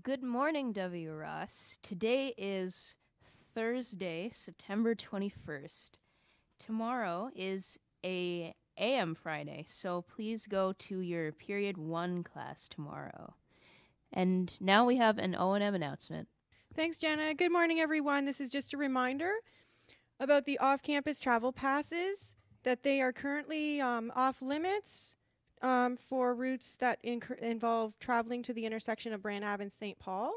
Good morning, W. Ross. Today is Thursday, September 21st. Tomorrow is a AM Friday, so please go to your Period 1 class tomorrow. And now we have an O&M announcement. Thanks, Jenna. Good morning, everyone. This is just a reminder about the off-campus travel passes, that they are currently off limits for routes that involve traveling to the intersection of Brand Ave and St. Paul.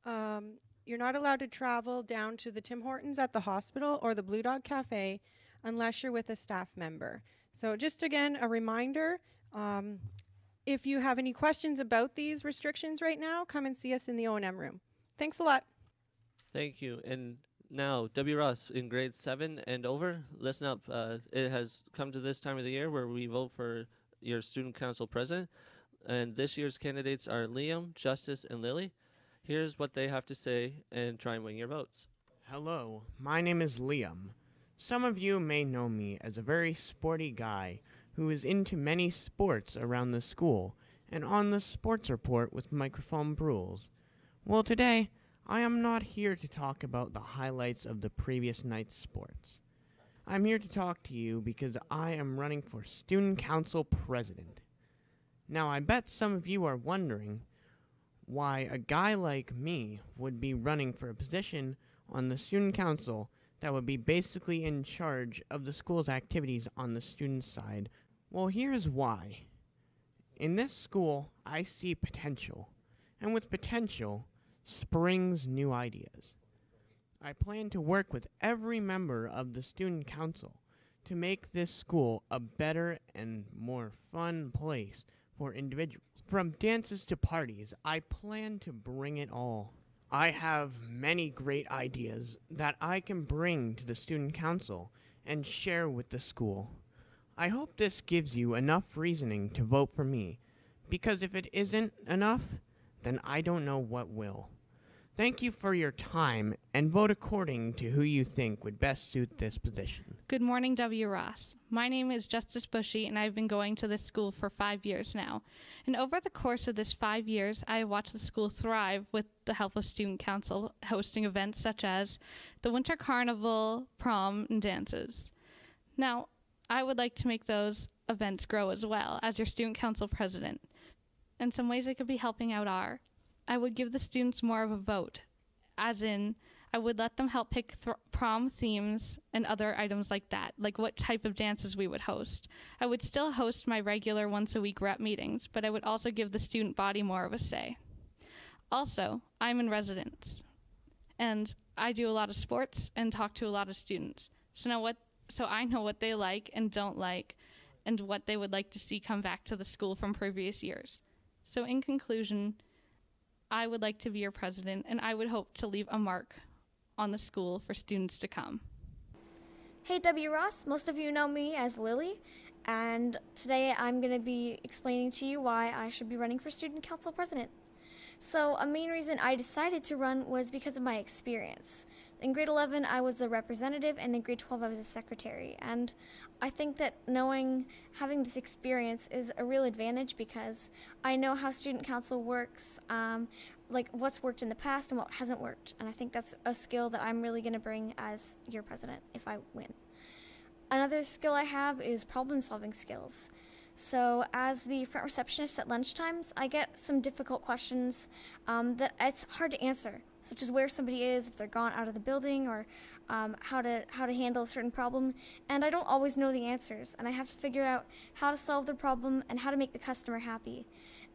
You're not allowed to travel down to the Tim Hortons at the hospital or the Blue Dog Cafe unless you're with a staff member. So just again, a reminder, if you have any questions about these restrictions right now, come and see us in the O&M room. Thanks a lot. Thank you. And now, W. Ross, in grade 7 and over, listen up. It has come to this time of the year where we vote for your student council president. And this year's candidates are Liam, Justice, and Lilly. Here's what they have to say and try and win your votes. Hello, my name is Liam. Some of you may know me as a very sporty guy who is into many sports around the school and on the sports report with microphone rules. Well, today, I am not here to talk about the highlights of the previous night's sports. I'm here to talk to you because I am running for student council president. Now, I bet some of you are wondering why a guy like me would be running for a position on the student council that would be basically in charge of the school's activities on the student side. Well, here's why. In this school, I see potential, and with potential springs new ideas. I plan to work with every member of the student council to make this school a better and more fun place for individuals. From dances to parties, I plan to bring it all. I have many great ideas that I can bring to the student council and share with the school. I hope this gives you enough reasoning to vote for me, because if it isn't enough, then I don't know what will. Thank you for your time, and vote according to who you think would best suit this position. Good morning, W. Ross. My name is Justice Bushy, and I've been going to this school for 5 years now. And over the course of this 5 years, I have watched the school thrive with the help of Student Council, hosting events such as the Winter Carnival, prom, and dances. Now, I would like to make those events grow as well as your Student Council president. And some ways I could be helping out are, I would give the students more of a vote, as in, I would let them help pick prom themes and other items like that, like what type of dances we would host. I would still host my regular once-a-week rep meetings, but I would also give the student body more of a say. Also, I'm in residence, and I do a lot of sports and talk to a lot of students. So I know what they like and don't like, and what they would like to see come back to the school from previous years. So in conclusion, I would like to be your president, and I would hope to leave a mark on the school for students to come. Hey W. Ross, most of you know me as Lilly, and today I'm going to be explaining to you why I should be running for student council president. So a main reason I decided to run was because of my experience. In grade 11 I was a representative, and in grade 12 I was a secretary, and I think that having this experience is a real advantage because I know how student council works, like what's worked in the past and what hasn't worked, and I think that's a skill that I'm really going to bring as your president if I win. Another skill I have is problem-solving skills. So as the front receptionist at lunchtimes, I get some difficult questions that it's hard to answer, such as where somebody is, if they're gone out of the building, or how to handle a certain problem, and I don't always know the answers, and I have to figure out how to solve the problem and how to make the customer happy.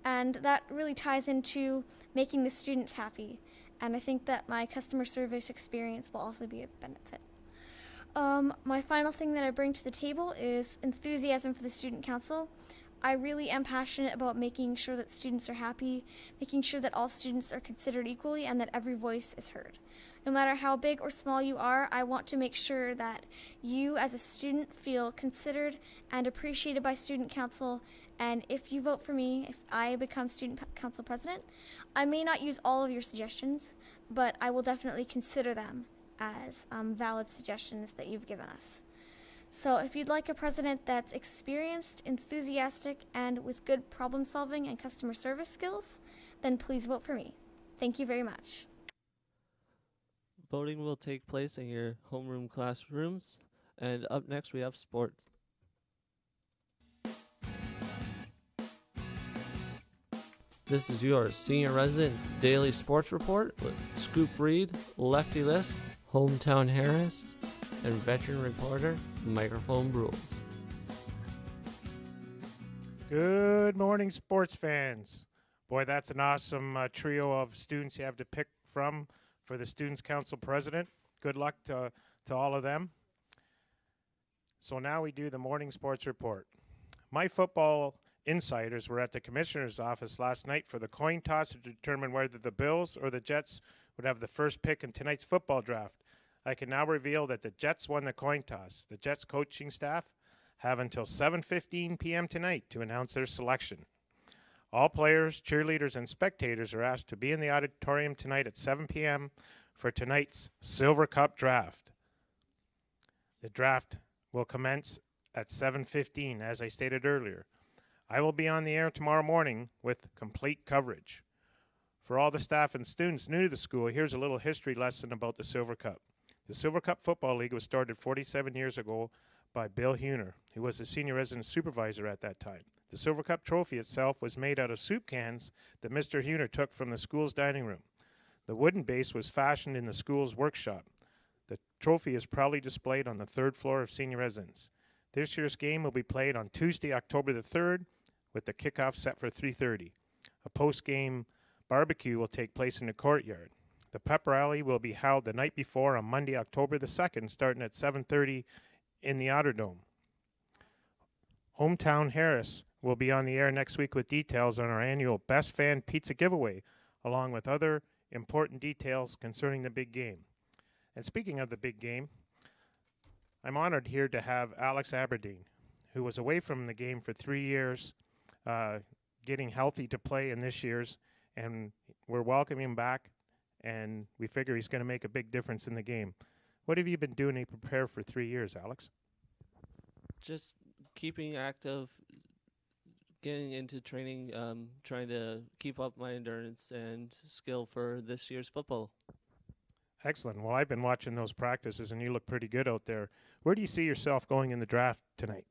And that really ties into making the students happy, and I think that my customer service experience will also be a benefit. My final thing that I bring to the table is enthusiasm for the student council. I really am passionate about making sure that students are happy, making sure that all students are considered equally, and that every voice is heard. No matter how big or small you are, I want to make sure that you as a student feel considered and appreciated by student council, and if you vote for me, if I become student council president, I may not use all of your suggestions, but I will definitely consider them as valid suggestions that you've given us. So if you'd like a president that's experienced, enthusiastic, and with good problem solving and customer service skills, then please vote for me. Thank you very much. Voting will take place in your homeroom classrooms. And up next, we have sports. This is your senior residence daily sports report with Scoop Reed, Lefty List, Hometown Harris, and veteran reporter Microphone Brules. Good morning, sports fans. Boy, that's an awesome trio of students you have to pick from for the Students' Council President. Good luck to all of them. So now we do the morning sports report. My football insiders were at the commissioner's office last night for the coin toss to determine whether the Bills or the Jets would have the first pick in tonight's football draft. I can now reveal that the Jets won the coin toss. The Jets coaching staff have until 7:15 p.m. tonight to announce their selection. All players, cheerleaders, and spectators are asked to be in the auditorium tonight at 7 p.m. for tonight's Silver Cup draft. The draft will commence at 7:15, as I stated earlier. I will be on the air tomorrow morning with complete coverage. For all the staff and students new to the school, here's a little history lesson about the Silver Cup. The Silver Cup Football League was started 47 years ago by Bill Huner, who was the senior resident supervisor at that time. The Silver Cup trophy itself was made out of soup cans that Mr. Huner took from the school's dining room. The wooden base was fashioned in the school's workshop. The trophy is proudly displayed on the third floor of senior residence. This year's game will be played on Tuesday, October the 3rd, with the kickoff set for 3:30. A post-game barbecue will take place in the courtyard. The pep rally will be held the night before on Monday, October the 2nd, starting at 7:30 in the Outer Dome. Hometown Harris will be on the air next week with details on our annual Best Fan Pizza giveaway, along with other important details concerning the big game. And speaking of the big game, I'm honored here to have Alex Aberdeen, who was away from the game for 3 years, getting healthy to play in this year's, and we're welcoming him back, and we figure he's going to make a big difference in the game. What have you been doing to prepare for 3 years, Alex? Just keeping active, getting into training, trying to keep up my endurance and skill for this year's football. Excellent. Well, I've been watching those practices, and you look pretty good out there. Where do you see yourself going in the draft tonight?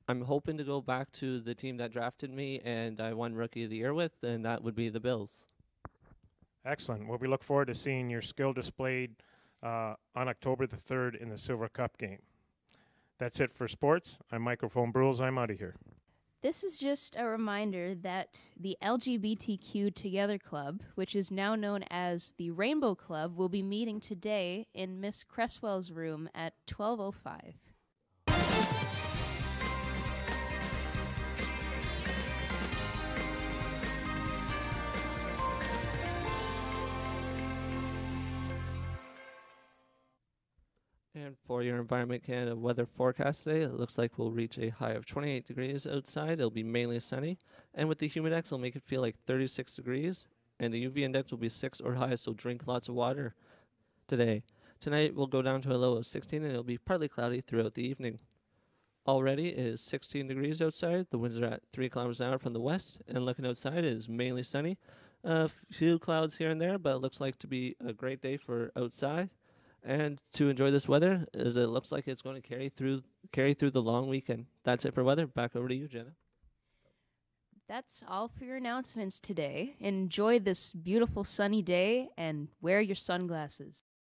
I'm hoping to go back to the team that drafted me and I won Rookie of the Year with, and that would be the Bills. Excellent. Well, we look forward to seeing your skill displayed on October the 3rd in the Silver Cup game. That's it for sports. I'm Microphone Brules. I'm out of here. This is just a reminder that the LGBTQ Together Club, which is now known as the Rainbow Club, will be meeting today in Miss Cresswell's room at 12:05. And for your Environment Canada weather forecast today, it looks like we'll reach a high of 28 degrees outside. It'll be mainly sunny. And with the humidex, it'll make it feel like 36 degrees. And the UV index will be 6 or higher, so drink lots of water today. Tonight, we'll go down to a low of 16, and it'll be partly cloudy throughout the evening. Already, it is 16 degrees outside. The winds are at 3 kilometers an hour from the west. And looking outside, it is mainly sunny. A few clouds here and there, but it looks like to be a great day for outside. And to enjoy this weather, as it looks like it's going to carry through the long weekend. That's it for weather. Back over to you, Jenna. That's all for your announcements today. Enjoy this beautiful sunny day and wear your sunglasses.